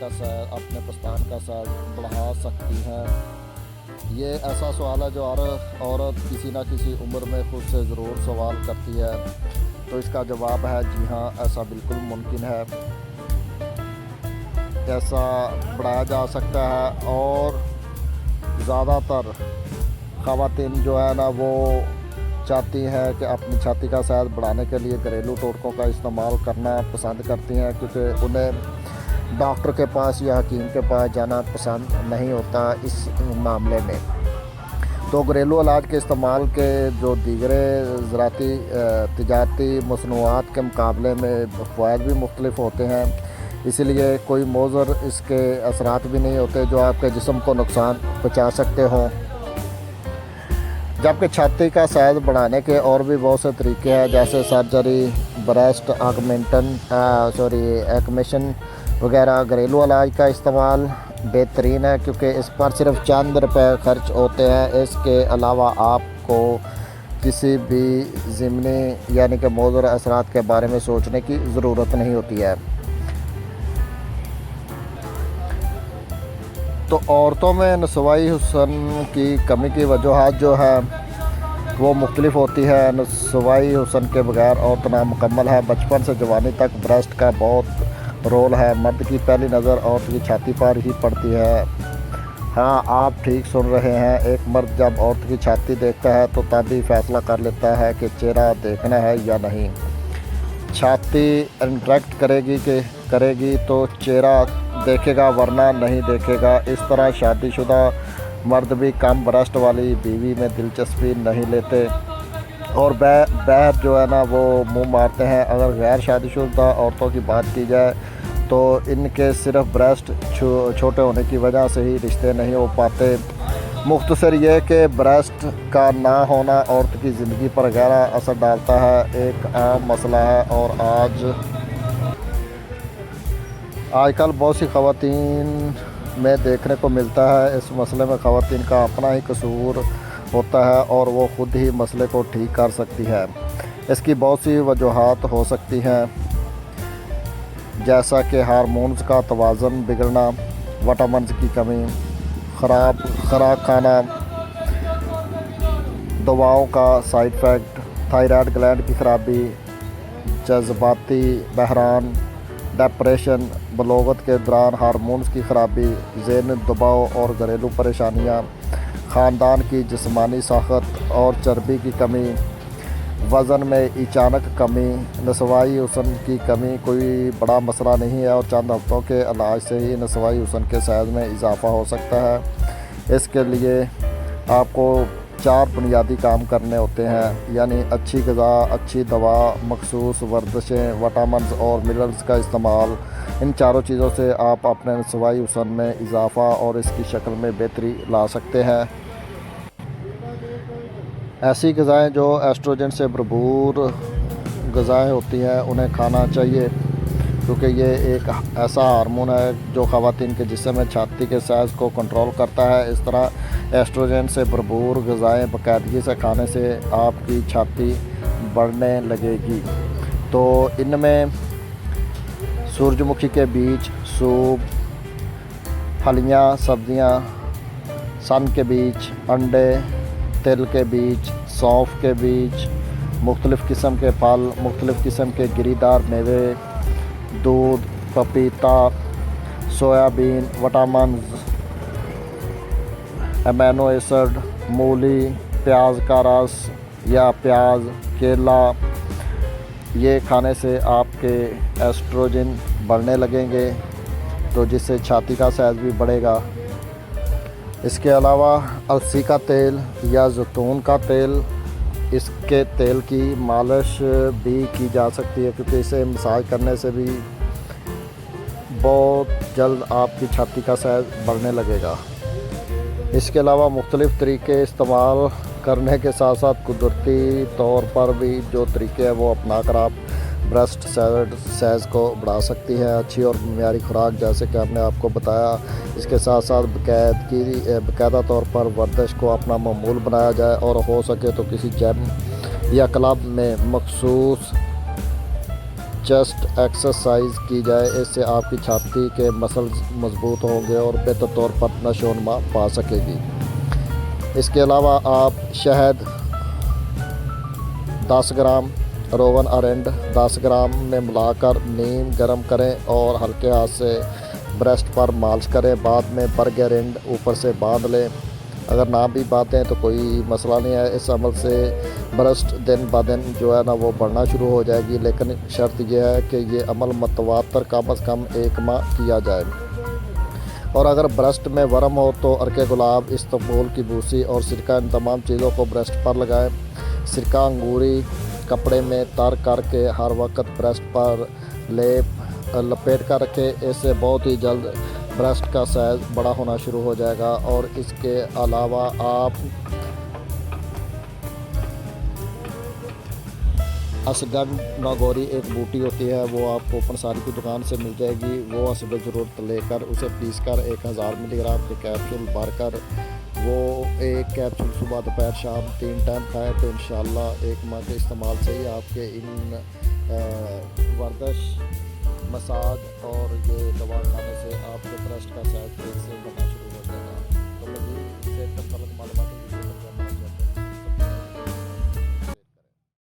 का साइज, अपने प्रस्तान का साइज बढ़ा सकती हैं? ये ऐसा सवाल है जो हर औरत किसी न किसी उम्र में खुद से ज़रूर सवाल करती है। तो इसका जवाब है जी हाँ, ऐसा बिल्कुल मुमकिन है। ऐसा बढ़ाया जा सकता है और ज़्यादातर ख़वातीन जो है ना वो चाहती हैं कि अपनी छाती का साइज़ बढ़ाने के लिए घरेलू टोटकों का इस्तेमाल करना पसंद करती हैं, क्योंकि उन्हें डॉक्टर के पास या हकीम के पास जाना पसंद नहीं होता इस मामले में। तो घरेलू इलाज के इस्तेमाल के जो दीगरे ज़राती तिजारती मसनूआत के मुकाबले में फ़वाइद भी मुख्तलिफ होते हैं, इसलिए कोई मौज़र इसके असरात भी नहीं होते जो आपके जिस्म को नुकसान पहुँचा सकते हों। जबकि छाती का साइज़ बढ़ाने के और भी बहुत से तरीके हैं, जैसे सर्जरी, ब्रेस्ट एक्मेशन वगैरह। घरेलू इलाज का इस्तेमाल बेहतरीन है क्योंकि इस पर सिर्फ चंद रुपए खर्च होते हैं। इसके अलावा आपको किसी भी ज़िमनी यानी कि मौज़र असरात के बारे में सोचने की ज़रूरत नहीं होती है। तो औरतों में नस्वाई हुस्न की कमी की वजूहात जो है वो मुख्तलिफ होती है। नस्वाई हुस्न के बगैर औरत नामुकम्मल है। बचपन से जवानी तक ब्रेस्ट का बहुत रोल है। मर्द की पहली नज़र औरत की छाती पर ही पड़ती है। हाँ, आप ठीक सुन रहे हैं। एक मर्द जब औरत की छाती देखता है तो तभी फैसला कर लेता है कि चेहरा देखना है या नहीं। छाती इंटरेक्ट करेगी तो चेहरा देखेगा वरना नहीं देखेगा। इस तरह शादीशुदा मर्द भी कम ब्रेस्ट वाली बीवी में दिलचस्पी नहीं लेते और बैर जो है ना वो मुंह मारते हैं। अगर गैर शादीशुदा औरतों की बात की जाए तो इनके सिर्फ ब्रेस्ट छोटे होने की वजह से ही रिश्ते नहीं हो पाते। मुख्तसर ये कि ब्रेस्ट का ना होना औरत की ज़िंदगी पर गहरा असर डालता है, एक आम मसला है। और आजकल बहुत सी ख़वातीन में देखने को मिलता है। इस मसले में ख़वातीन का अपना ही कसूर होता है और वो ख़ुद ही मसले को ठीक कर सकती है। इसकी बहुत सी वजूहात हो सकती हैं, जैसा कि हार्मोन्स का तवाज़ुन बिगड़ना, विटामिन्स की कमी, ख़ुराक खाना, दवाओं का साइड इफ़ेक्ट, थायराइड ग्लैंड की ख़राबी, जज्बाती बहरान, डिप्रेशन, बलोगत के दौरान हार्मोन्स की ख़राबी, ज़हनी दबाव और घरेलू परेशानियाँ, ख़ानदान की जिस्मानी साख़त और चर्बी की कमी, वज़न में अचानक कमी। नस्वाई हुस्न की कमी कोई बड़ा मसला नहीं है और चंद हफ्तों के इलाज से ही नस्वाई हुस्न के साइज़ में इजाफ़ा हो सकता है। इसके लिए आपको 4 बुनियादी काम करने होते हैं, यानी अच्छी ग़िज़ा, अच्छी दवा, मखसूस वर्जिशें, विटामिन्स और मिनरल्स का इस्तेमाल। इन चारों चीज़ों से आप अपने नस्वाई हुस्न में इजाफ़ा और इसकी शक्ल में बेहतरी ला सकते हैं। ऐसी ग़िज़ाएँ जो एस्ट्रोजन से भरपूर ग़िज़ाएँ होती हैं उन्हें खाना चाहिए, क्योंकि ये एक ऐसा हार्मोन है जो ख़वातीन के जिस्म में छाती के साइज़ को कंट्रोल करता है। इस तरह एस्ट्रोजन से भरपूर ग़िज़ाएँ बाकायदगी से खाने से आपकी छाती बढ़ने लगेगी। तो इनमें सूरजमुखी के बीज, सूप, फलियाँ, सब्ज़ियाँ, सन के बीज, अंडे, तिल के बीज, सौंफ के बीज, मुख्तलिफ़ किस्म के फल, मुख्तलिफ़ किस्म के गिरीदार मेवे, दूध, पपीता, सोयाबीन, विटामिन्स, अमीनो एसिड, मूली, प्याज का रस या प्याज, केला, ये खाने से आपके एस्ट्रोजन बढ़ने लगेंगे, तो जिससे छाती का साइज़ भी बढ़ेगा। इसके अलावा अलसी का तेल या जैतून का तेल, इसके तेल की मालिश भी की जा सकती है, क्योंकि इसे मसाज करने से भी बहुत जल्द आपकी छाती का साइज़ बढ़ने लगेगा। इसके अलावा मुख्तलिफ़ तरीके इस्तेमाल करने के साथ साथ कुदरती तौर पर भी जो तरीके हैं वो अपना कर आप ब्रेस्ट साइज़ को बढ़ा सकती है। अच्छी और मियारी खुराक जैसे कि हमने आपको बताया, इसके साथ साथ बाकायदा तौर पर वर्जिश को अपना मामूल बनाया जाए और हो सके तो किसी जिम या क्लब में मखसूस चेस्ट एक्सरसाइज की जाए, इससे आपकी छाती के मसल्स मजबूत होंगे और बेहतर तौर पर नशोनुमा पा सकेगी। इसके अलावा आप शहद 10 ग्राम, रोगन अरंड 10 ग्राम में मिलाकर नीम गर्म करें और हल्के हाथ से ब्रेस्ट पर मालिश करें। बाद में बर्गेरिंड ऊपर से बांध लें। अगर ना भी बांधें तो कोई मसला नहीं है। इस अमल से ब्रेस्ट दिन ब दिन जो है ना वो बढ़ना शुरू हो जाएगी, लेकिन शर्त यह है कि ये अमल मतवातर कम अज़ कम 1 माह किया जाए। और अगर ब्रेस्ट में वर्म हो तो अर्के गुलाब, इस्तबगोल की भूसी और सिरका, इन तमाम चीज़ों को ब्रेस्ट पर लगाएं। सिरका अंगूरी कपड़े में तर करके हर वक्त ब्रेस्ट पर लपेट कर रखें। इससे बहुत ही जल्द ब्रेस्ट का साइज़ बड़ा होना शुरू हो जाएगा। और इसके अलावा आप असगंड नागौरी एक बूटी होती है, वो आपको पंसारी की दुकान से मिल जाएगी। वो हस्ब ज़रूरत लेकर उसे पीस कर 1000 मिलीग्राम के कैप्सूल भरकर वो एक कैप्सूल सुबह दोपहर शाम 3 टाइम खाएँ तो इंशाल्लाह 1 माह के इस्तेमाल से ही आपके इन वर्जिश, मसाज और ये दवा